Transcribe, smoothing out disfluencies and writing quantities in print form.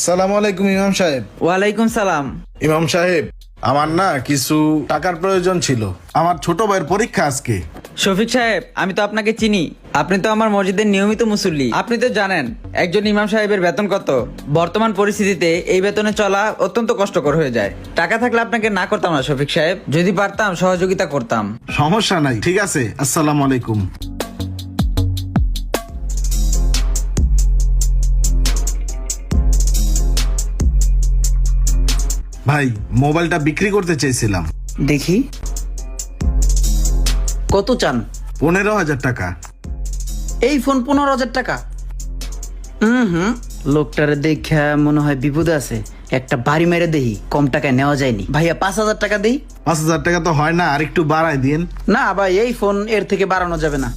আসসালামু আলাইকুম ইমাম সাহেব। ওয়ালাইকুম সালাম। ইমাম সাহেব, আমার না কিছু টাকার প্রয়োজন ছিল। আমার ছোট ভাইয়ের পরীক্ষা আজকে। শফিক সাহেব, আমি তো আপনাকে চিনি। আপনি তো আমার মসজিদের নিয়মিত মুসল্লি। আপনি তো জানেন একজন ইমাম সাহেবের বেতন কত। বর্তমান পরিস্থিতিতে এই বেতনে চলা অত্যন্ত কষ্টকর হয়ে যায়। টাকা থাকলে আপনাকে না করতাম না শফিক সাহেব, যদি পারতাম সহযোগিতা করতাম। সমস্যা নাই, ঠিক আছে। আসসালামু আলাইকুম। ভাই, মোবাইলটা বিক্রি করতে চাইছিলাম। দেখি কত চান? 15,000 টাকা। এই ফোন 15,000 টাকা? লোকটারে দেখা মনে হয় বিপদে আছে। একটা বাড়ি মেরে দেহি, কম টাকায় নেওয়া যায়নি। ভাইয়া 5,000 টাকা দেই। 5,000 টাকা তো হয় না, আর একটু বাড়াই দিন। না ভাই, এই ফোন এর থেকে বাড়ানো যাবে না।